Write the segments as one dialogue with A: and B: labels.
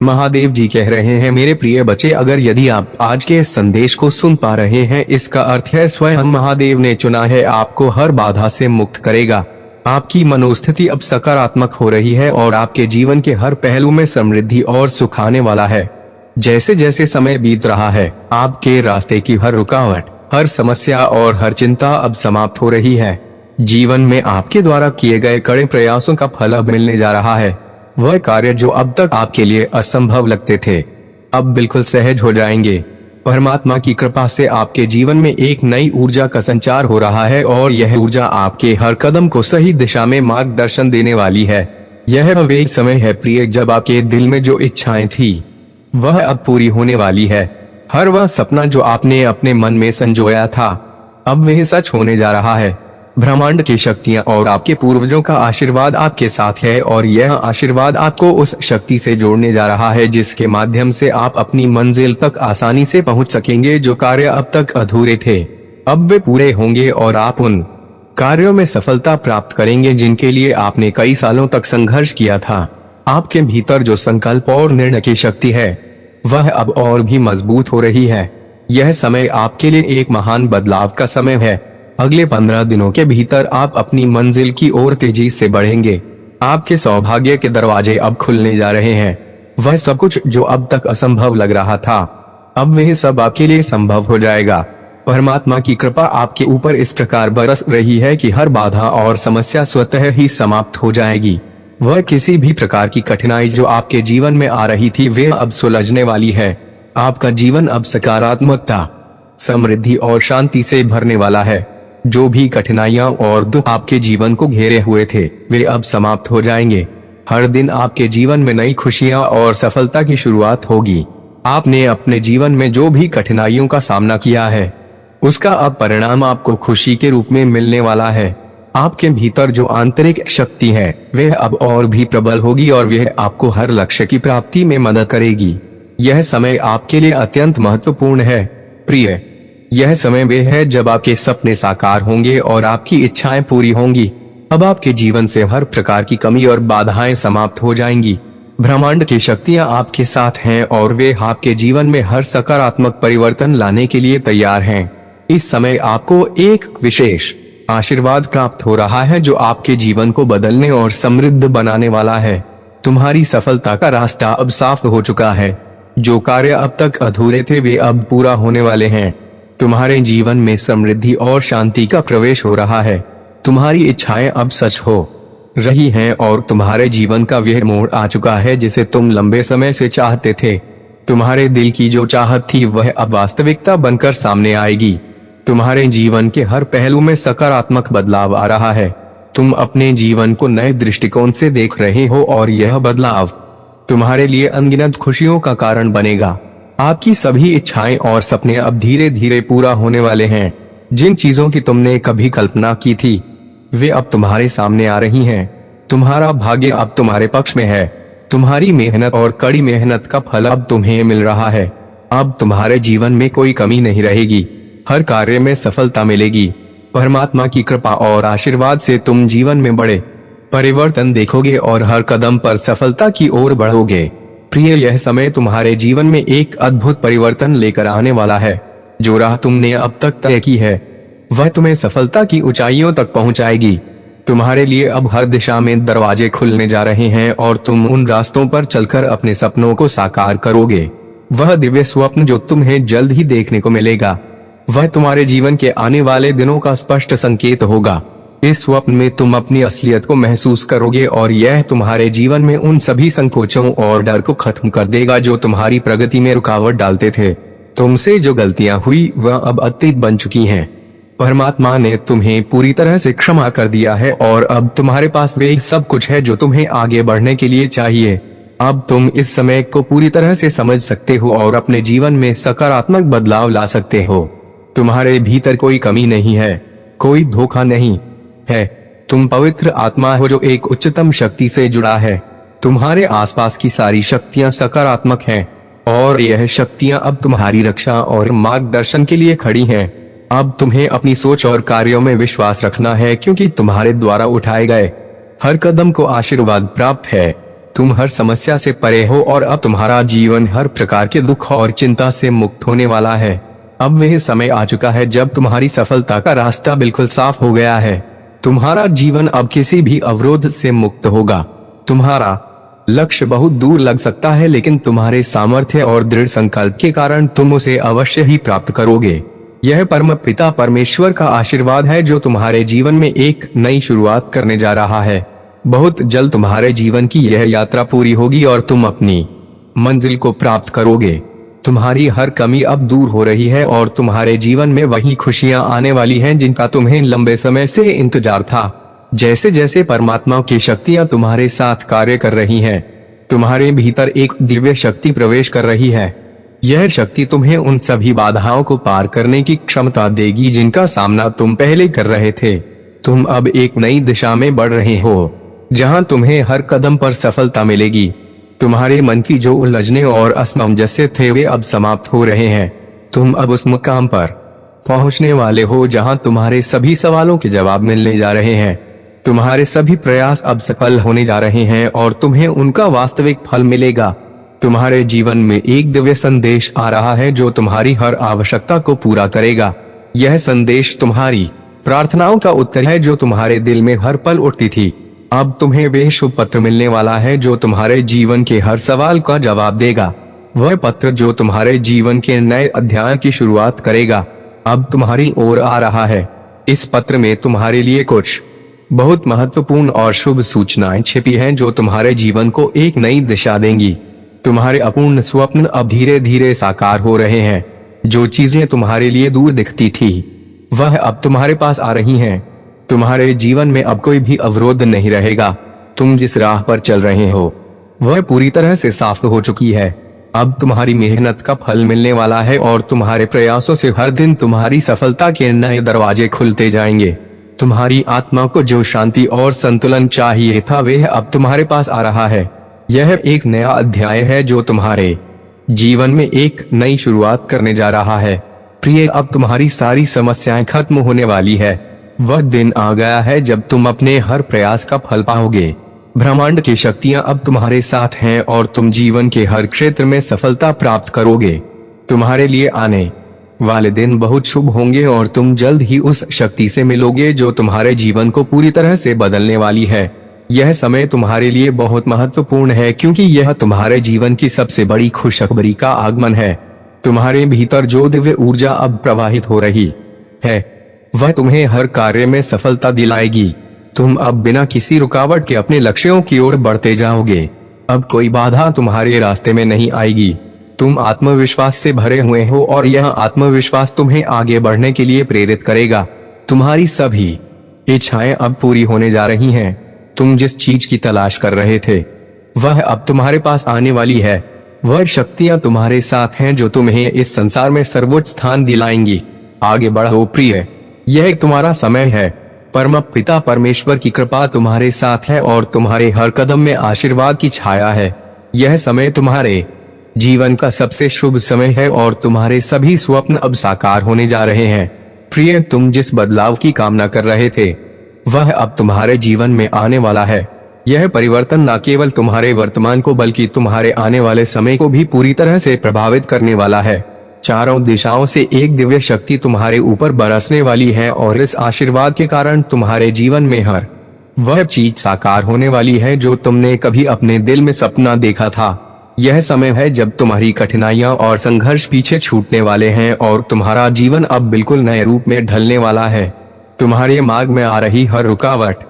A: महादेव जी कह रहे हैं, मेरे प्रिय बच्चे, अगर यदि आप आज के इस संदेश को सुन पा रहे हैं, इसका अर्थ है स्वयं महादेव ने चुना है, आपको हर बाधा से मुक्त करेगा। आपकी मनोस्थिति अब सकारात्मक हो रही है और आपके जीवन के हर पहलू में समृद्धि और सुख आने वाला है। जैसे जैसे समय बीत रहा है, आपके रास्ते की हर रुकावट, हर समस्या और हर चिंता अब समाप्त हो रही है। जीवन में आपके द्वारा किए गए कड़े प्रयासों का फल अब मिलने जा रहा है। वह कार्य जो अब तक आपके लिए असंभव लगते थे, अब बिल्कुल सहज हो जाएंगे। परमात्मा की कृपा से आपके जीवन में एक नई ऊर्जा का संचार हो रहा है और यह ऊर्जा आपके हर कदम को सही दिशा में मार्गदर्शन देने वाली है। यह वह समय है प्रिय, जब आपके दिल में जो इच्छाएं थी वह अब पूरी होने वाली है। हर वह सपना जो आपने अपने मन में संजोया था, अब वह सच होने जा रहा है। ब्रह्मांड की शक्तियां और आपके पूर्वजों का आशीर्वाद आपके साथ है और यह आशीर्वाद आपको उस शक्ति से जोड़ने जा रहा है जिसके माध्यम से आप अपनी मंजिल तक आसानी से पहुंच सकेंगे। जो कार्य अब तक अधूरे थे, अब वे पूरे होंगे और आप उन कार्यों में सफलता प्राप्त करेंगे जिनके लिए आपने कई सालों तक संघर्ष किया था। आपके भीतर जो संकल्प और निर्णय की शक्ति है, वह अब और भी मजबूत हो रही है। यह समय आपके लिए एक महान बदलाव का समय है। अगले 15 दिनों के भीतर आप अपनी मंजिल की ओर तेजी से बढ़ेंगे। आपके सौभाग्य के दरवाजे अब खुलने जा रहे हैं। वह सब कुछ जो अब तक असंभव लग रहा था, अब वह सब आपके लिए संभव हो जाएगा। परमात्मा की कृपा आपके ऊपर इस प्रकार बरस रही है कि हर बाधा और समस्या स्वतः ही समाप्त हो जाएगी। वह किसी भी प्रकार की कठिनाई जो आपके जीवन में आ रही थी, वह अब सुलझने वाली है। आपका जीवन अब सकारात्मकता, समृद्धि और शांति से भरने वाला है। जो भी कठिनाइयां और दुख आपके जीवन को घेरे हुए थे, वे अब समाप्त हो जाएंगे। हर दिन आपके जीवन में नई खुशियां और सफलता की शुरुआत होगी। आपने अपने जीवन में जो भी कठिनाइयों का सामना किया है, उसका अब परिणाम आपको खुशी के रूप में मिलने वाला है। आपके भीतर जो आंतरिक शक्ति है, वह अब और भी प्रबल होगी और वह आपको हर लक्ष्य की प्राप्ति में मदद करेगी। यह समय आपके लिए अत्यंत महत्वपूर्ण है प्रिय। यह समय वे है जब आपके सपने साकार होंगे और आपकी इच्छाएं पूरी होंगी। अब आपके जीवन से हर प्रकार की कमी और बाधाएं समाप्त हो जाएंगी। ब्रह्मांड की शक्तियां आपके साथ हैं और वे आपके जीवन में हर सकारात्मक परिवर्तन लाने के लिए तैयार हैं। इस समय आपको एक विशेष आशीर्वाद प्राप्त हो रहा है जो आपके जीवन को बदलने और समृद्ध बनाने वाला है। तुम्हारी सफलता का रास्ता अब साफ हो चुका है। जो कार्य अब तक अधूरे थे, वे अब पूरा होने वाले हैं। तुम्हारे जीवन में समृद्धि और शांति का प्रवेश हो रहा है। तुम्हारी इच्छाएं अब सच हो रही हैं और तुम्हारे जीवन का वह मोड़ आ चुका है जिसे तुम लंबे समय से चाहते थे। तुम्हारे दिल की जो चाहत थी, वह अब वास्तविकता बनकर सामने आएगी। तुम्हारे जीवन के हर पहलू में सकारात्मक बदलाव आ रहा है। तुम अपने जीवन को नए दृष्टिकोण से देख रहे हो और यह बदलाव तुम्हारे लिए अनगिनत खुशियों का कारण बनेगा। आपकी सभी इच्छाएं और सपने अब धीरे धीरे पूरा होने वाले हैं। जिन चीजों की तुमने कभी कल्पना की थी, वे अब तुम्हारे सामने आ रही हैं। तुम्हारा भाग्य अब तुम्हारे पक्ष में है। तुम्हारी मेहनत और कड़ी मेहनत का फल अब तुम्हें मिल रहा है। अब तुम्हारे जीवन में कोई कमी नहीं रहेगी। हर कार्य में सफलता मिलेगी। परमात्मा की कृपा और आशीर्वाद से तुम जीवन में बड़े परिवर्तन देखोगे और हर कदम पर सफलता की ओर बढ़ोगे। प्रिय, यह समय तुम्हारे जीवन में एक अद्भुत परिवर्तन लेकर आने वाला है। जो राह तुमने अब तक तय की है, वह तुम्हें सफलता की ऊंचाइयों तक पहुंचाएगी। तुम्हारे लिए अब हर दिशा में दरवाजे खुलने जा रहे हैं और तुम उन रास्तों पर चलकर अपने सपनों को साकार करोगे। वह दिव्य स्वप्न जो तुम्हें जल्द ही देखने को मिलेगा, वह तुम्हारे जीवन के आने वाले दिनों का स्पष्ट संकेत होगा। इस स्वप्न में तुम अपनी असलियत को महसूस करोगे और यह तुम्हारे जीवन में उन सभी संकोचों और डर को खत्म कर देगा जो तुम्हारी प्रगति में रुकावट डालते थे। तुमसे जो गलतियां हुई, वह अब अतीत बन चुकी हैं। परमात्मा ने तुम्हें पूरी तरह से क्षमा कर दिया है और अब तुम्हारे पास वे सब कुछ है जो तुम्हें आगे बढ़ने के लिए चाहिए। अब तुम इस समय को पूरी तरह से समझ सकते हो और अपने जीवन में सकारात्मक बदलाव ला सकते हो। तुम्हारे भीतर कोई कमी नहीं है, कोई धोखा नहीं है। तुम पवित्र आत्मा हो जो एक उच्चतम शक्ति से जुड़ा है। तुम्हारे आसपास की सारी शक्तियां सकारात्मक हैं और यह शक्तियां अब तुम्हारी रक्षा और मार्गदर्शन के लिए खड़ी हैं। अब तुम्हें अपनी सोच और कार्यों में विश्वास रखना है क्योंकि तुम्हारे द्वारा उठाए गए हर कदम को आशीर्वाद प्राप्त है। तुम हर समस्या से परे हो और अब तुम्हारा जीवन हर प्रकार के दुख और चिंता से मुक्त होने वाला है। अब वह समय आ चुका है जब तुम्हारी सफलता का रास्ता बिल्कुल साफ हो गया है। तुम्हारा जीवन अब किसी भी अवरोध से मुक्त होगा। तुम्हारा लक्ष्य बहुत दूर लग सकता है, लेकिन तुम्हारे सामर्थ्य और दृढ़ संकल्प के कारण तुम उसे अवश्य ही प्राप्त करोगे। यह परम पिता परमेश्वर का आशीर्वाद है जो तुम्हारे जीवन में एक नई शुरुआत करने जा रहा है। बहुत जल्द तुम्हारे जीवन की यह यात्रा पूरी होगी और तुम अपनी मंजिल को प्राप्त करोगे। तुम्हारी हर कमी अब दूर हो रही है और तुम्हारे जीवन में वही खुशियां आने वाली हैं जिनका तुम्हें लंबे समय से इंतजार था। जैसे जैसे परमात्मा की शक्तियां तुम्हारे साथ कार्य कर रही हैं, तुम्हारे भीतर एक दिव्य शक्ति प्रवेश कर रही है। यह शक्ति तुम्हें उन सभी बाधाओं को पार करने की क्षमता देगी जिनका सामना तुम पहले कर रहे थे। तुम अब एक नई दिशा में बढ़ रहे हो, जहां तुम्हें हर कदम पर सफलता मिलेगी। तुम्हारे मन की जो उलझने और असमंजस्य थे वे अब समाप्त हो रहे हैं। तुम अब उस मुकाम पर पहुंचने वाले हो जहां तुम्हारे सभी सवालों के जवाब मिलने जा रहे हैं। तुम्हारे सभी प्रयास अब सफल होने जा रहे हैं और तुम्हें उनका वास्तविक फल मिलेगा। तुम्हारे जीवन में एक दिव्य संदेश आ रहा है जो तुम्हारी हर आवश्यकता को पूरा करेगा। यह संदेश तुम्हारी प्रार्थनाओं का उत्तर है जो तुम्हारे दिल में हर पल उठती थी। अब तुम्हें वह शुभ पत्र मिलने वाला है जो तुम्हारे जीवन के हर सवाल का जवाब देगा। वह पत्र जो तुम्हारे जीवन के नए अध्याय की शुरुआत करेगा अब तुम्हारी ओर आ रहा है। इस पत्र में तुम्हारे लिए कुछ बहुत महत्वपूर्ण और शुभ सूचनाएं छिपी हैं जो तुम्हारे जीवन को एक नई दिशा देंगी। तुम्हारे अपूर्ण स्वप्न अब धीरे धीरे साकार हो रहे हैं। जो चीजें तुम्हारे लिए दूर दिखती थी वह अब तुम्हारे पास आ रही हैं। तुम्हारे जीवन में अब कोई भी अवरोध नहीं रहेगा। तुम जिस राह पर चल रहे हो वह पूरी तरह से साफ हो चुकी है। अब तुम्हारी मेहनत का फल मिलने वाला है और तुम्हारे प्रयासों से हर दिन तुम्हारी सफलता के नए दरवाजे खुलते जाएंगे। तुम्हारी आत्मा को जो शांति और संतुलन चाहिए था वह अब तुम्हारे पास आ रहा है। यह एक नया अध्याय है जो तुम्हारे जीवन में एक नई शुरुआत करने जा रहा है। प्रिय, अब तुम्हारी सारी समस्याएं खत्म होने वाली है। वह दिन आ गया है जब तुम अपने हर प्रयास का फल पाओगे। ब्रह्मांड की शक्तियां अब तुम्हारे साथ हैं और तुम जीवन के हर क्षेत्र में सफलता प्राप्त करोगे। तुम्हारे लिए आने वाले दिन बहुत शुभ होंगे और तुम जल्द ही उस शक्ति से मिलोगे जो तुम्हारे जीवन को पूरी तरह से बदलने वाली है। यह समय तुम्हारे लिए बहुत महत्वपूर्ण है क्योंकि यह तुम्हारे जीवन की सबसे बड़ी खुशखबरी का आगमन है। तुम्हारे भीतर जो दिव्य ऊर्जा अब प्रवाहित हो रही है वह तुम्हें हर कार्य में सफलता दिलाएगी। तुम अब बिना किसी रुकावट के अपने लक्ष्यों की ओर बढ़ते जाओगे। अब कोई बाधा तुम्हारे रास्ते में नहीं आएगी। तुम आत्मविश्वास से भरे हुए हो और यह आत्मविश्वास तुम्हें आगे बढ़ने के लिए प्रेरित करेगा। तुम्हारी सभी इच्छाएं अब पूरी होने जा रही हैं। तुम जिस चीज की तलाश कर रहे थे वह अब तुम्हारे पास आने वाली है। वह शक्तियां तुम्हारे साथ हैं जो तुम्हें इस संसार में सर्वोच्च स्थान दिलाएंगी। आगे बढ़ो प्रिय, यह तुम्हारा समय है। परम पिता परमेश्वर की कृपा तुम्हारे साथ है और तुम्हारे हर कदम में आशीर्वाद की छाया है। यह समय तुम्हारे जीवन का सबसे शुभ समय है और तुम्हारे सभी स्वप्न अब साकार होने जा रहे हैं। प्रिय, तुम जिस बदलाव की कामना कर रहे थे वह अब तुम्हारे जीवन में आने वाला है। यह परिवर्तन न केवल तुम्हारे वर्तमान को बल्कि तुम्हारे आने वाले समय को भी पूरी तरह से प्रभावित करने वाला है। चारों दिशाओं से एक दिव्य शक्ति तुम्हारे ऊपर बरसने वाली है और इस आशीर्वाद के कारण तुम्हारे जीवन में हर वह चीज साकार होने वाली है जो तुमने कभी अपने दिल में सपना देखा था। यह समय है जब तुम्हारी कठिनाइयां और संघर्ष पीछे छूटने वाले हैं और तुम्हारा जीवन अब बिल्कुल नए रूप में ढलने वाला है। तुम्हारे मार्ग में आ रही हर रुकावट,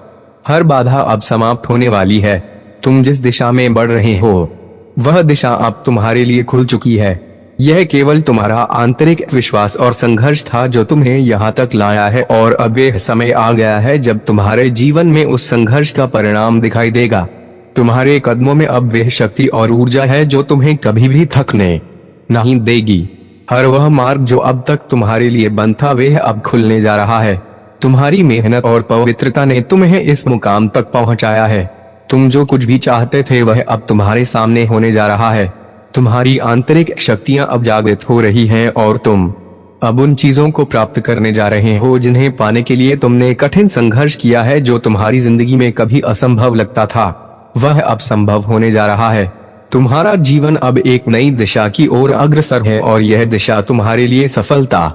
A: हर बाधा अब समाप्त होने वाली है। तुम जिस दिशा में बढ़ रहे हो वह दिशा अब तुम्हारे लिए खुल चुकी है। यह केवल तुम्हारा आंतरिक विश्वास और संघर्ष था जो तुम्हें यहाँ तक लाया है और अब यह समय आ गया है जब तुम्हारे जीवन में उस संघर्ष का परिणाम दिखाई देगा। तुम्हारे कदमों में अब वह शक्ति और ऊर्जा है जो तुम्हें कभी भी थकने नहीं देगी। हर वह मार्ग जो अब तक तुम्हारे लिए बंद था वह अब खुलने जा रहा है। तुम्हारी मेहनत और पवित्रता ने तुम्हें इस मुकाम तक पहुंचाया है। तुम जो कुछ भी चाहते थे वह अब तुम्हारे सामने होने जा रहा है। तुम्हारी आंतरिक शक्तियां अब जागृत हो रही हैं और तुम अब उन चीजों को प्राप्त करने जा रहे हो जिन्हें पाने के लिए तुमने कठिन संघर्ष किया है, जो तुम्हारी जिंदगी में कभी असंभव लगता था। वह अब संभव होने जा रहा है। तुम्हारा जीवन अब एक नई दिशा की ओर अग्रसर है और यह दिशा तुम्हारे लिए सफलता,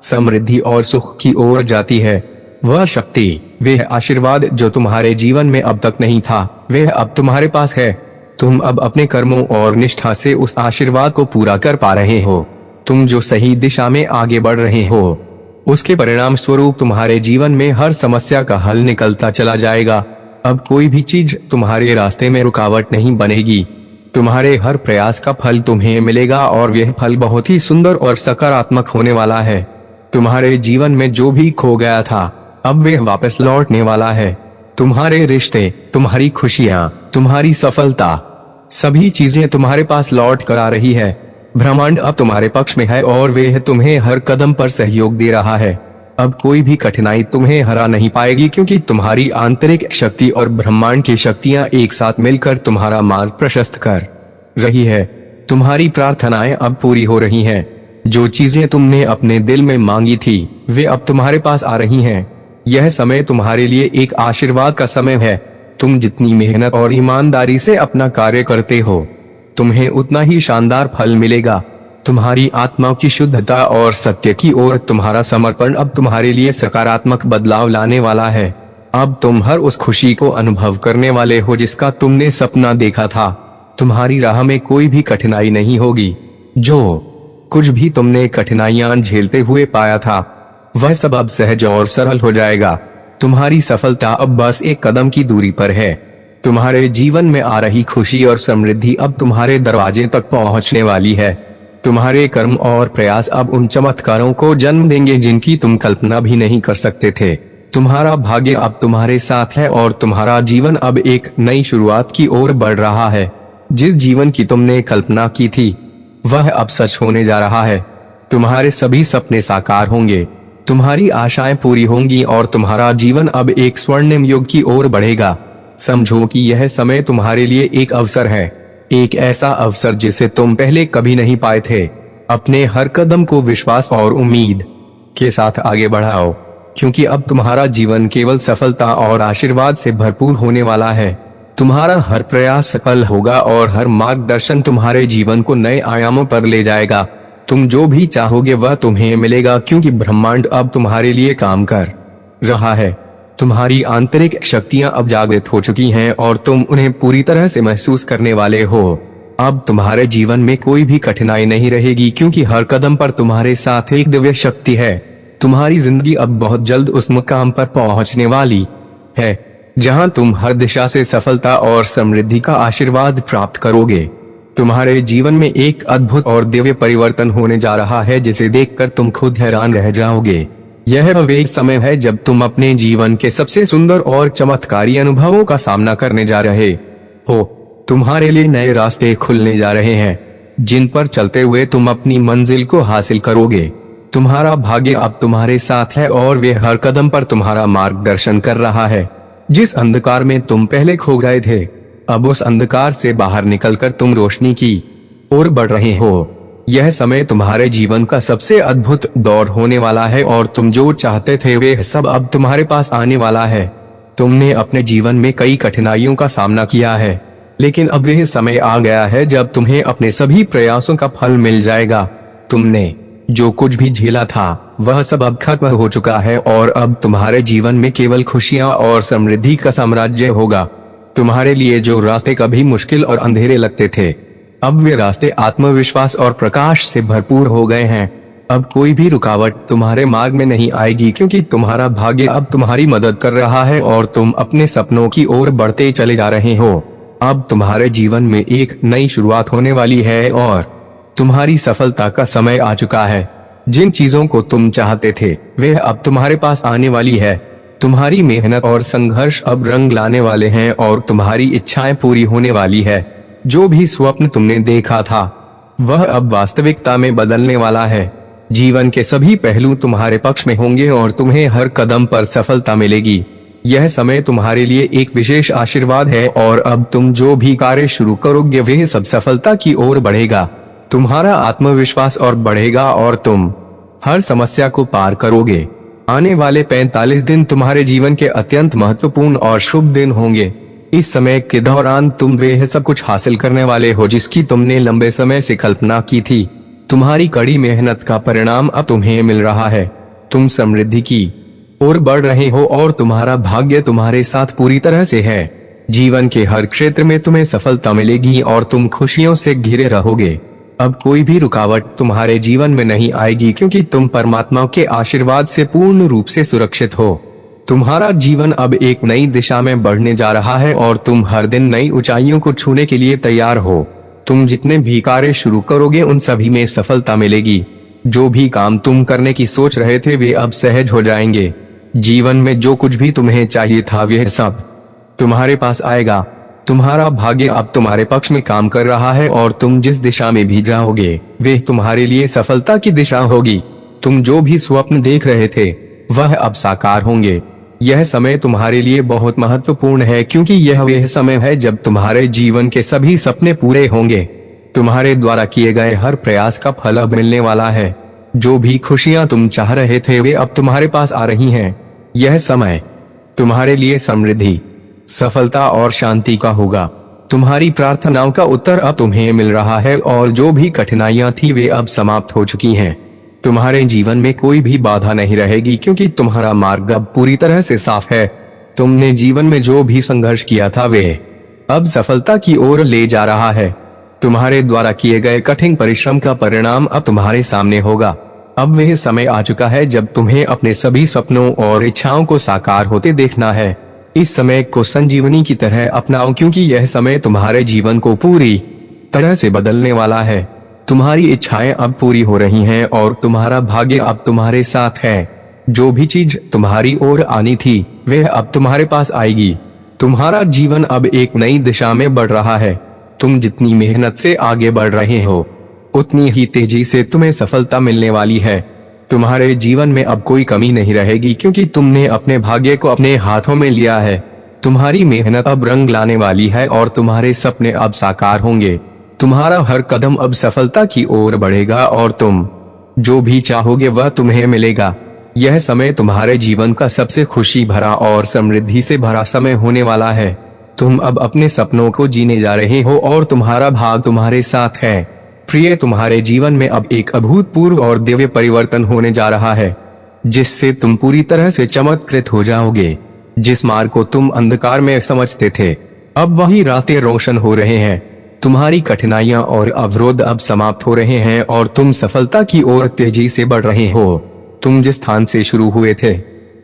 A: समृद्धि और सुख की ओर जाती है। वह शक्ति, वह आशीर्वाद जो तुम्हारे जीवन में अब तक नहीं था, वह अब तुम्हारे पास है। तुम अब अपने कर्मों और निष्ठा से उस आशीर्वाद को पूरा कर पा रहे हो। तुम जो सही दिशा में आगे बढ़ रहे हो, उसके परिणाम स्वरूप तुम्हारे जीवन में हर समस्या का हल निकलता चला जाएगा। अब कोई भी चीज तुम्हारे रास्ते में रुकावट नहीं बनेगी। तुम्हारे हर प्रयास का फल तुम्हें मिलेगा और यह फल बहुत ही सुंदर और सकारात्मक होने वाला है। तुम्हारे जीवन में जो भी खो गया था, अब वह वापस लौटने वाला है। तुम्हारे रिश्ते, तुम्हारी खुशियाँ, तुम्हारी सफलता, सभी चीजें तुम्हारे पास लौट कर आ रही है। ब्रह्मांड अब तुम्हारे पक्ष में है और वह तुम्हें हर कदम पर सहयोग दे रहा है। अब कोई भी कठिनाई तुम्हें हरा नहीं पाएगी, क्योंकि तुम्हारी आंतरिक शक्ति और ब्रह्मांड की शक्तियां एक साथ मिलकर तुम्हारा मार्ग प्रशस्त कर रही है। तुम्हारी प्रार्थनाएं अब पूरी हो रही हैं। जो चीजें तुमने अपने दिल में मांगी थी, वे अब तुम्हारे पास आ रही हैं। यह समय तुम्हारे लिए एक आशीर्वाद का समय है। तुम जितनी मेहनत और ईमानदारी से अपना कार्य करते हो, तुम्हें उतना ही शानदार फल मिलेगा। तुम्हारी आत्मा की शुद्धता और सत्य की ओर तुम्हारा समर्पण अब तुम्हारे लिए सकारात्मक बदलाव लाने वाला है। अब तुम हर उस खुशी को अनुभव करने वाले हो जिसका तुमने सपना देखा था। तुम्हारी राह में कोई भी कठिनाई नहीं होगी। जो कुछ भी तुमने कठिनाइयां झेलते हुए पाया था, वह सब अब सहज और सरल हो जाएगा। तुम्हारी सफलता अब बस एक कदम की दूरी पर है। तुम्हारे जीवन में आ रही खुशी और समृद्धि अब तुम्हारे दरवाजे तक पहुंचने वाली है। तुम्हारे कर्म और प्रयास अब उन चमत्कारों को जन्म देंगे जिनकी तुम कल्पना भी नहीं कर सकते थे। तुम्हारा भाग्य अब तुम्हारे साथ है और तुम्हारा जीवन अब एक नई शुरुआत की ओर बढ़ रहा है। जिस जीवन की तुमने कल्पना की थी, वह अब सच होने जा रहा है। तुम्हारे सभी सपने साकार होंगे, तुम्हारी आशाएं पूरी होंगी और तुम्हारा जीवन अब एक स्वर्णिम युग की ओर बढ़ेगा। समझो कि यह समय तुम्हारे लिए एक अवसर है, एक ऐसा अवसर जिसे तुम पहले कभी नहीं पाए थे। अपने हर कदम को विश्वास और उम्मीद के साथ आगे बढ़ाओ, क्योंकि अब तुम्हारा जीवन केवल सफलता और आशीर्वाद से भरपूर होने वाला है। तुम्हारा हर प्रयास सफल होगा और हर मार्गदर्शन तुम्हारे जीवन को नए आयामों पर ले जाएगा। तुम जो भी चाहोगे वह तुम्हें मिलेगा, क्योंकि ब्रह्मांड अब तुम्हारे लिए काम कर रहा है। तुम्हारी आंतरिक शक्तियां अब जागृत हो चुकी हैं और तुम उन्हें पूरी तरह से महसूस करने वाले हो। अब तुम्हारे जीवन में कोई भी कठिनाई नहीं रहेगी, क्योंकि हर कदम पर तुम्हारे साथ एक दिव्य शक्ति है। तुम्हारी जिंदगी अब बहुत जल्द उस मुकाम पर पहुंचने वाली है जहां तुम हर दिशा से सफलता और समृद्धि का आशीर्वाद प्राप्त करोगे। तुम्हारे जीवन में एक अद्भुत और दिव्य परिवर्तन होने जा रहा है जिसे देखकर तुम खुद हैरान रह जाओगे। यह वह समय है जब तुम अपने जीवन के सबसे सुंदर और चमत्कारी अनुभवों का सामना करने जा रहे हो। तुम्हारे लिए नए रास्ते खुलने जा रहे हैं, जिन पर चलते हुए तुम अपनी मंजिल को हासिल करोगे। तुम्हारा भाग्य अब तुम्हारे साथ है और वे हर कदम पर तुम्हारा मार्गदर्शन कर रहा है। जिस अंधकार में तुम पहले खो गए थे, अब उस अंधकार से बाहर निकलकर तुम रोशनी की ओर बढ़ रहे हो। यह समय तुम्हारे जीवन का सबसे अद्भुत दौर होने वाला है और तुम जो चाहते थे वे सब अब तुम्हारे पास आने वाला है। तुमने अपने जीवन में कई कठिनाइयों का सामना किया है, लेकिन अब यह समय आ गया है जब तुम्हें अपने सभी प्रयासों का फल मिल जाएगा। तुमने जो कुछ भी झेला था, वह सब अब खत्म हो चुका है और अब तुम्हारे जीवन में केवल खुशियां और समृद्धि का साम्राज्य होगा। तुम्हारे लिए जो रास्ते कभी मुश्किल और अंधेरे लगते थे, अब वे रास्ते आत्मविश्वास और प्रकाश से भरपूर हो गए हैं। अब कोई भी रुकावट तुम्हारे मार्ग में नहीं आएगी, क्योंकि तुम्हारा भाग्य अब तुम्हारी मदद कर रहा है और तुम अपने सपनों की ओर बढ़ते चले जा रहे हो। अब तुम्हारे जीवन में एक नई शुरुआत होने वाली है और तुम्हारी सफलता का समय आ चुका है। जिन चीजों को तुम चाहते थे, वे अब तुम्हारे पास आने वाली है। तुम्हारी मेहनत और संघर्ष अब रंग लाने वाले हैं और तुम्हारी इच्छाएं पूरी होने वाली है। जो भी स्वप्न तुमने देखा था, वह अब वास्तविकता में बदलने वाला है। जीवन के सभी पहलू तुम्हारे पक्ष में होंगे और तुम्हें हर कदम पर सफलता मिलेगी। यह समय तुम्हारे लिए एक विशेष आशीर्वाद है और अब तुम जो भी कार्य शुरू करोगे वह सब सफलता की ओर बढ़ेगा। तुम्हारा आत्मविश्वास और बढ़ेगा और तुम हर समस्या को पार करोगे। आने वाले 45 दिन तुम्हारे जीवन के अत्यंत महत्वपूर्ण और शुभ दिन होंगे। इस समय के दौरान तुम वह सब कुछ हासिल करने वाले हो जिसकी तुमने लंबे समय से कल्पना की थी। तुम्हारी कड़ी मेहनत का परिणाम अब तुम्हें मिल रहा है। तुम समृद्धि की ओर बढ़ रहे हो और तुम्हारा भाग्य तुम्हारे साथ पूरी तरह से है। जीवन के हर क्षेत्र में तुम्हें सफलता मिलेगी और तुम खुशियों से घिरे रहोगे। अब कोई भी रुकावट तुम्हारे जीवन में नहीं आएगी क्योंकि तुम परमात्मा के आशीर्वाद से पूर्ण रूप से सुरक्षित हो। तुम्हारा जीवन अब एक नई दिशा में बढ़ने जा रहा है और तुम हर दिन नई ऊंचाइयों को छूने के लिए तैयार हो। तुम जितने भी कार्य शुरू करोगे उन सभी में सफलता मिलेगी। जो भी काम तुम करने की सोच रहे थे वे अब सहज हो जाएंगे। जीवन में जो कुछ भी तुम्हें चाहिए था वह सब तुम्हारे पास आएगा। तुम्हारा भाग्य अब तुम्हारे पक्ष में काम कर रहा है और तुम जिस दिशा में भी जाओगे वे तुम्हारे लिए सफलता की दिशा होगी। तुम जो भी स्वप्न देख रहे थे वह अब साकार होंगे। यह समय तुम्हारे लिए बहुत महत्वपूर्ण है क्योंकि यह वह समय है जब तुम्हारे जीवन के सभी सपने पूरे होंगे। तुम्हारे द्वारा किए गए हर प्रयास का फल अब मिलने वाला है। जो भी खुशियां तुम चाह रहे थे वे अब तुम्हारे पास आ रही हैं। यह समय तुम्हारे लिए समृद्धि, सफलता और शांति का होगा। तुम्हारी प्रार्थनाओं का उत्तर अब तुम्हें मिल रहा है और जो भी कठिनाइयां थी वे अब समाप्त हो चुकी हैं। तुम्हारे जीवन में कोई भी बाधा नहीं रहेगी क्योंकि तुम्हारा मार्ग अब पूरी तरह से साफ है। तुमने जीवन में जो भी संघर्ष किया था वे अब सफलता की ओर ले जा रहा है। तुम्हारे द्वारा किए गए कठिन परिश्रम का परिणाम अब तुम्हारे सामने होगा। अब वह समय आ चुका है जब तुम्हें अपने सभी सपनों और इच्छाओं को साकार होते देखना है। इस समय को संजीवनी की तरह अपनाओ क्योंकि यह समय तुम्हारे जीवन को पूरी तरह से बदलने वाला है। तुम्हारी इच्छाएं अब पूरी हो रही हैं और तुम्हारा भाग्य अब तुम्हारे साथ है। जो भी चीज तुम्हारी ओर आनी थी वह अब तुम्हारे पास आएगी। तुम्हारा जीवन अब एक नई दिशा में बढ़ रहा है। तुम जितनी मेहनत से आगे बढ़ रहे हो उतनी ही तेजी से तुम्हें सफलता मिलने वाली है। तुम्हारे जीवन में अब कोई कमी नहीं रहेगी क्योंकि तुमने अपने भाग्य को अपने हाथों में लिया है। तुम्हारी मेहनत अब रंग लाने वाली है और तुम्हारे सपने अब साकार होंगे। तुम्हारा हर कदम अब सफलता की ओर बढ़ेगा और तुम जो भी चाहोगे वह तुम्हें मिलेगा। यह समय तुम्हारे जीवन का सबसे खुशी भरा और समृद्धि से भरा समय होने वाला है। तुम अब अपने सपनों को जीने जा रहे हो और तुम्हारा भाग तुम्हारे साथ है। प्रिय, तुम्हारे जीवन में अब एक अभूतपूर्व और दिव्य परिवर्तन होने जा रहा है जिससे तुम पूरी तरह से चमत्कृत हो जाओगे। जिस मार्ग को तुम अंधकार में समझते थे अब वही रास्ते रोशन हो रहे हैं। तुम्हारी कठिनाइयां और अवरोध अब समाप्त हो रहे हैं और तुम सफलता की ओर तेजी से बढ़ रहे हो। तुम जिस स्थान से शुरू हुए थे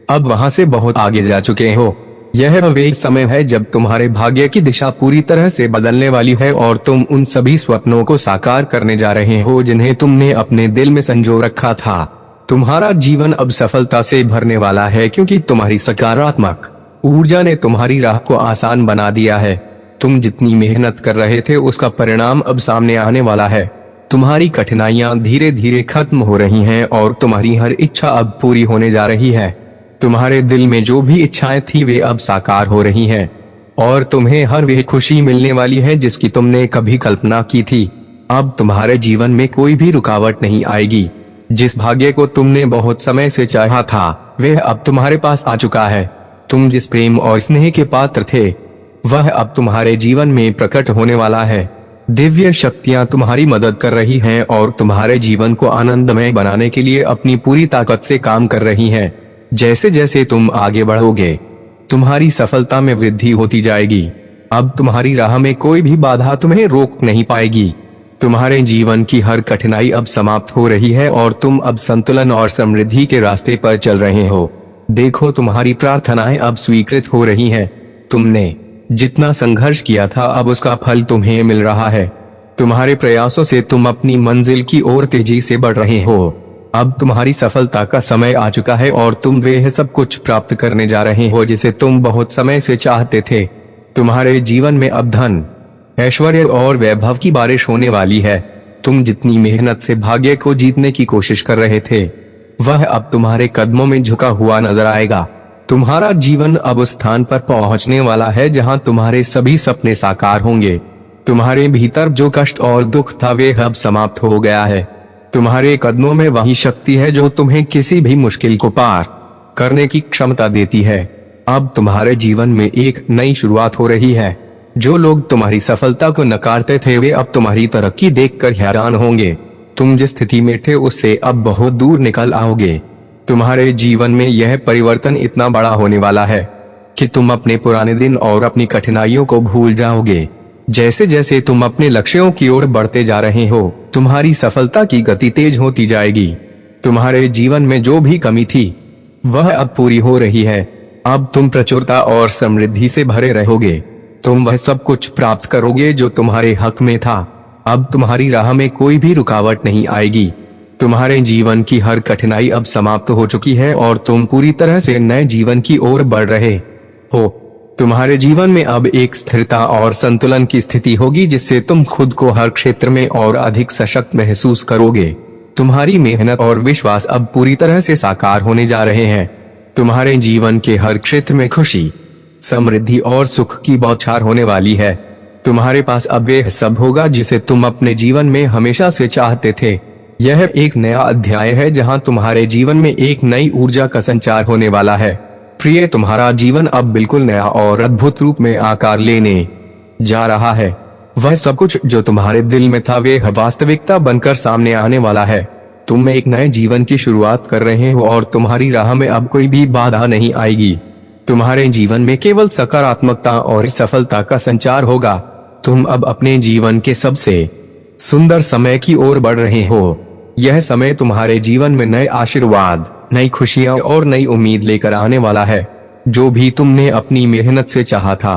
A: अब वहां से बहुत आगे जा चुके हो। यह वह समय है जब तुम्हारे भाग्य की दिशा पूरी तरह से बदलने वाली है और तुम उन सभी स्वप्नों को साकार करने जा रहे हो जिन्हें तुमने अपने दिल में संजो रखा था। तुम्हारा जीवन अब सफलता से भरने वाला है क्योंकि तुम्हारी सकारात्मक ऊर्जा ने तुम्हारी राह को आसान बना दिया है। तुम जितनी मेहनत कर रहे थे उसका परिणाम अब सामने आने वाला है। तुम्हारी कठिनाइयां धीरे धीरे खत्म हो रही हैं और तुम्हारी हर इच्छा अब पूरी होने जा रही है। तुम्हारे दिल में जो भी इच्छाएं थी वे अब साकार हो रही हैं और तुम्हें हर वह खुशी मिलने वाली है जिसकी तुमने कभी कल्पना की थी। अब तुम्हारे जीवन में कोई भी रुकावट नहीं आएगी। जिस भाग्य को तुमने बहुत समय से चाहा था वह अब तुम्हारे पास आ चुका है। तुम जिस प्रेम और स्नेह के पात्र थे वह अब तुम्हारे जीवन में प्रकट होने वाला है। दिव्य शक्तियां तुम्हारी मदद कर रही हैं और तुम्हारे जीवन को आनंदमय बनाने के लिए अपनी पूरी ताकत से काम कर रही हैं। जैसे जैसे तुम आगे बढ़ोगे तुम्हारी सफलता में वृद्धि होती जाएगी। अब तुम्हारी राह में कोई भी बाधा तुम्हें रोक नहीं पाएगी। तुम्हारे जीवन की हर कठिनाई अब समाप्त हो रही है और तुम अब संतुलन और समृद्धि के रास्ते पर चल रहे हो। देखो, तुम्हारी प्रार्थनाएं अब स्वीकृत हो रही हैं। तुमने जितना संघर्ष किया था अब उसका फल तुम्हें मिल रहा है। तुम्हारे प्रयासों से तुम अपनी मंजिल की ओर तेजी से बढ़ रहे हो। अब तुम्हारी सफलता का समय आ चुका है और तुम वह सब कुछ प्राप्त करने जा रहे हो जिसे तुम बहुत समय से चाहते थे। तुम्हारे जीवन में अब धन, ऐश्वर्य और वैभव की बारिश होने वाली है। तुम जितनी मेहनत से भाग्य को जीतने की कोशिश कर रहे थे वह अब तुम्हारे कदमों में झुका हुआ नजर आएगा। तुम्हारा जीवन अब उस स्थान पर पहुंचने वाला है जहां तुम्हारे सभी सपने साकार होंगे। तुम्हारे भीतर जो कष्ट और दुख था वे अब समाप्त हो गया है। तुम्हारे कदमों में वही शक्ति है जो तुम्हें किसी भी मुश्किल को पार करने की क्षमता देती है। अब तुम्हारे जीवन में एक नई शुरुआत हो रही है। जो लोग तुम्हारी सफलता को नकारते थे वे अब तुम्हारी तरक्की देखकर हैरान होंगे। तुम जिस स्थिति में थे उससे अब बहुत दूर निकल आओगे। तुम्हारे जीवन में यह परिवर्तन इतना बड़ा होने वाला है कि तुम अपने पुराने दिन और अपनी कठिनाइयों को भूल जाओगे। जैसे जैसे तुम अपने लक्ष्यों की ओर बढ़ते जा रहे हो, तुम्हारी सफलता की गति तेज होती जाएगी। तुम्हारे जीवन में जो भी कमी थी वह अब पूरी हो रही है। अब तुम प्रचुरता और समृद्धि से भरे रहोगे। तुम वह सब कुछ प्राप्त करोगे जो तुम्हारे हक में था। अब तुम्हारी राह में कोई भी रुकावट नहीं आएगी। तुम्हारे जीवन की हर कठिनाई अब समाप्त हो चुकी है और तुम पूरी तरह से नए जीवन की ओर बढ़ रहे हो। तुम्हारे जीवन में अब एक स्थिरता और संतुलन की स्थिति होगी जिससे तुम खुद को हर क्षेत्र में और अधिक सशक्त महसूस करोगे। तुम्हारी मेहनत और विश्वास अब पूरी तरह से साकार होने जा रहे हैं। तुम्हारे जीवन के हर क्षेत्र में खुशी, समृद्धि और सुख की बौछार होने वाली है। तुम्हारे पास अब वह सब होगा जिसे तुम अपने जीवन में हमेशा से चाहते थे। यह एक नया अध्याय है जहां तुम्हारे जीवन में एक नई ऊर्जा का संचार होने वाला है। प्रिय, तुम्हारा जीवन अब बिल्कुल नया और अद्भुत रूप में आकार लेने जा रहा है। वह सब कुछ जो तुम्हारे दिल में था वे वास्तविकता बनकर सामने आने वाला है। तुम एक नए जीवन की शुरुआत कर रहे हो और तुम्हारी राह में अब कोई भी बाधा नहीं आएगी। तुम्हारे जीवन में केवल सकारात्मकता और सफलता का संचार होगा। तुम अब अपने जीवन के सबसे सुंदर समय की ओर बढ़ रहे हो। यह समय तुम्हारे जीवन में नए आशीर्वाद, नई खुशियां और नई उम्मीद लेकर आने वाला है। जो भी तुमने अपनी मेहनत से चाहा था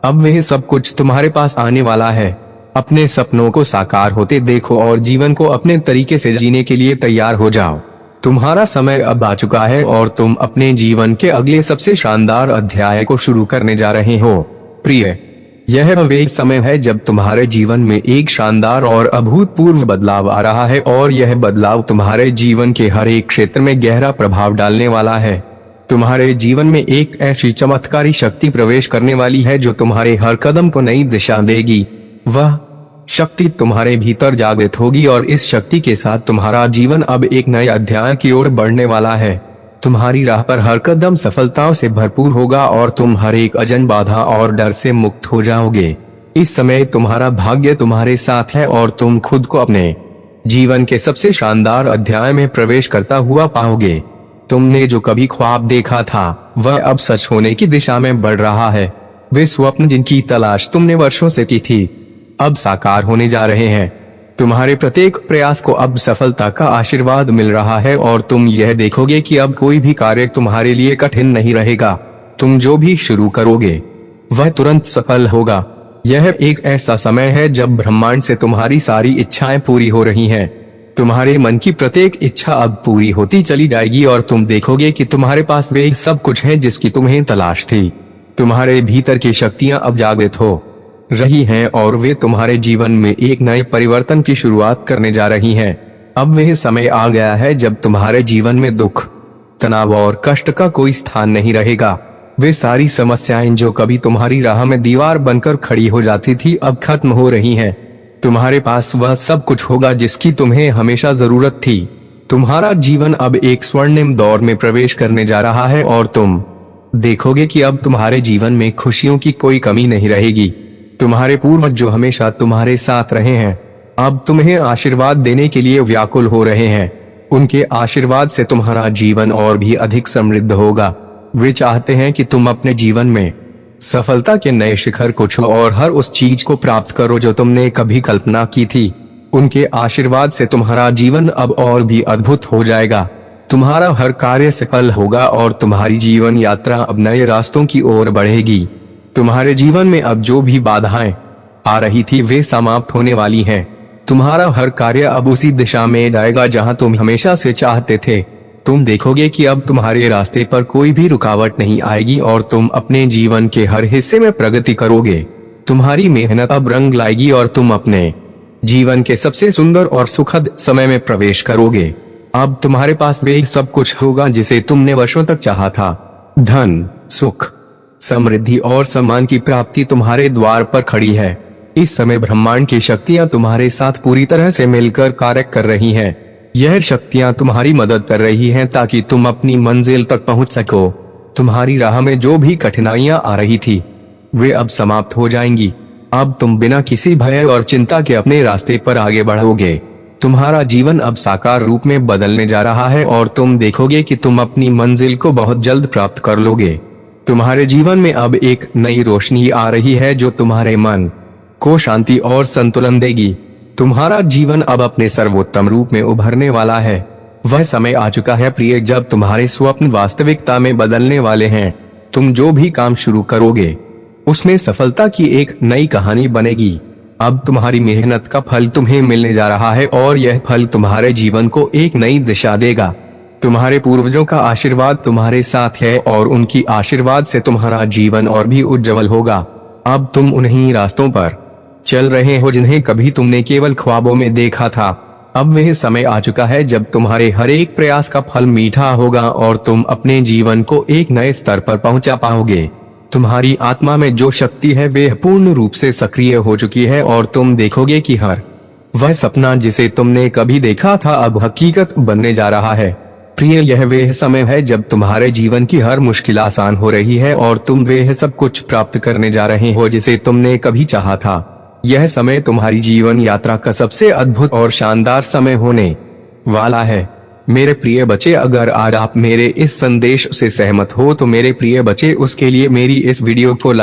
A: अब वह सब कुछ तुम्हारे पास आने वाला है। अपने सपनों को साकार होते देखो और जीवन को अपने तरीके से जीने के लिए तैयार हो जाओ। तुम्हारा समय अब आ चुका है और तुम अपने जीवन के अगले सबसे शानदार अध्याय को शुरू करने जा रहे हो। प्रिय, यह वह समय है जब तुम्हारे जीवन में एक शानदार और अभूतपूर्व बदलाव आ रहा है और यह बदलाव तुम्हारे जीवन के हर एक क्षेत्र में गहरा प्रभाव डालने वाला है। तुम्हारे जीवन में एक ऐसी चमत्कारी शक्ति प्रवेश करने वाली है जो तुम्हारे हर कदम को नई दिशा देगी। वह शक्ति तुम्हारे भीतर जागृत होगी और इस शक्ति के साथ तुम्हारा जीवन अब एक नए अध्याय की ओर बढ़ने वाला है। तुम्हारी राह पर हर कदम सफलताओं से भरपूर होगा और तुम हर एक अजन बाधा और डर से मुक्त हो जाओगे। इस समय तुम्हारा भाग्य तुम्हारे साथ है और तुम खुद को अपने जीवन के सबसे शानदार अध्याय में प्रवेश करता हुआ पाओगे। तुमने जो कभी ख्वाब देखा था वह अब सच होने की दिशा में बढ़ रहा है। वे स्वप्न जिनकी तलाश तुमने वर्षों से की थी अब साकार होने जा रहे हैं। तुम्हारे प्रत्येक प्रयास को अब सफलता का आशीर्वाद मिल रहा है और तुम यह देखोगे कि अब कोई भी कार्य तुम्हारे लिए कठिन नहीं रहेगा। तुम जो भी शुरू करोगे वह तुरंत सफल होगा। यह एक ऐसा समय है जब ब्रह्मांड से तुम्हारी सारी इच्छाएं पूरी हो रही हैं। तुम्हारे मन की प्रत्येक इच्छा अब पूरी होती चली जाएगी और तुम देखोगे कि तुम्हारे पास वे सब कुछ है जिसकी तुम्हें तलाश थी। तुम्हारे भीतर की शक्तियां अब जागृत हो रही हैं और वे तुम्हारे जीवन में एक नए परिवर्तन की शुरुआत करने जा रही हैं। अब वह समय आ गया है जब तुम्हारे जीवन में दुख, तनाव और कष्ट का कोई स्थान नहीं रहेगा। वे सारी समस्याएं जो कभी तुम्हारी राह में दीवार बनकर खड़ी हो जाती थी अब खत्म हो रही हैं। तुम्हारे पास वह सब कुछ होगा जिसकी तुम्हें हमेशा जरूरत थी। तुम्हारा जीवन अब एक स्वर्णिम दौर में प्रवेश करने जा रहा है और तुम देखोगे कि अब तुम्हारे जीवन में खुशियों की कोई कमी नहीं रहेगी। तुम्हारे पूर्वज जो हमेशा तुम्हारे साथ रहे हैं अब तुम्हें आशीर्वाद देने के लिए व्याकुल हो रहे हैं। उनके आशीर्वाद से तुम्हारा जीवन और भी अधिक समृद्ध होगा। वे चाहते हैं कि तुम अपने जीवन में सफलता के नए शिखर को छुओ और हर उस चीज को प्राप्त करो जो तुमने कभी कल्पना की थी। उनके आशीर्वाद से तुम्हारा जीवन अब और भी अद्भुत हो जाएगा। तुम्हारा हर कार्य सफल होगा और तुम्हारी जीवन यात्रा अब नए रास्तों की ओर बढ़ेगी। तुम्हारे जीवन में अब जो भी बाधाएं आ रही थी वे समाप्त होने वाली हैं। तुम्हारा हर कार्य अब उसी दिशा में जाएगा जहां तुम हमेशा से चाहते थे। तुम देखोगे कि अब तुम्हारे रास्ते पर कोई भी रुकावट नहीं आएगी और तुम अपने जीवन के हर हिस्से में प्रगति करोगे। तुम्हारी मेहनत अब रंग लाएगी और तुम अपने जीवन के सबसे सुंदर और सुखद समय में प्रवेश करोगे। अब तुम्हारे पास वे सब कुछ होगा जिसे तुमने वर्षों तक चाहा था। धन, सुख, समृद्धि और सम्मान की प्राप्ति तुम्हारे द्वार पर खड़ी है। इस समय ब्रह्मांड की शक्तियां तुम्हारे साथ पूरी तरह से मिलकर कार्य कर रही हैं। यह शक्तियां तुम्हारी मदद कर रही हैं ताकि तुम अपनी मंजिल तक पहुंच सको। तुम्हारी राह में जो भी कठिनाइयां आ रही थी वे अब समाप्त हो जाएंगी। अब तुम बिना किसी भय और चिंता के अपने रास्ते पर आगे बढ़ोगे। तुम्हारा जीवन अब साकार रूप में बदलने जा रहा है और तुम देखोगे कि तुम अपनी मंजिल को बहुत जल्द प्राप्त कर लोगे। तुम्हारे जीवन में अब एक नई रोशनी आ रही है जो तुम्हारे मन को शांति और संतुलन देगी। तुम्हारा जीवन अब अपने सर्वोत्तम रूप में उभरने वाला है। वह समय आ चुका है प्रिय, जब तुम्हारे स्वप्न वास्तविकता में बदलने वाले हैं। तुम जो भी काम शुरू करोगे उसमें सफलता की एक नई कहानी बनेगी। अब तुम्हारी मेहनत का फल तुम्हें मिलने जा रहा है और यह फल तुम्हारे जीवन को एक नई दिशा देगा। तुम्हारे पूर्वजों का आशीर्वाद तुम्हारे साथ है और उनकी आशीर्वाद से तुम्हारा जीवन और भी उज्जवल होगा। अब तुम उन्हीं रास्तों पर चल रहे हो जिन्हें कभी तुमने केवल ख्वाबों में देखा था। अब वह समय आ चुका है जब तुम्हारे हर एक प्रयास का फल मीठा होगा और तुम अपने जीवन को एक नए स्तर पर पहुंचा पाओगे। तुम्हारी आत्मा में जो शक्ति है वह पूर्ण रूप से सक्रिय हो चुकी है और तुम देखोगे कि हर वह सपना जिसे तुमने कभी देखा था अब हकीकत बनने जा रहा है। प्रिय, यह वह समय है जब तुम्हारे जीवन की हर मुश्किल आसान हो रही है और तुम वह सब कुछ प्राप्त करने जा रहे हो जिसे तुमने कभी चाहा था। यह समय तुम्हारी जीवन यात्रा का सबसे अद्भुत और शानदार समय होने वाला है। मेरे प्रिय बच्चे, अगर आज आप मेरे इस संदेश से सहमत हो तो मेरे प्रिय बच्चे उसके लिए मेरी इस वीडियो को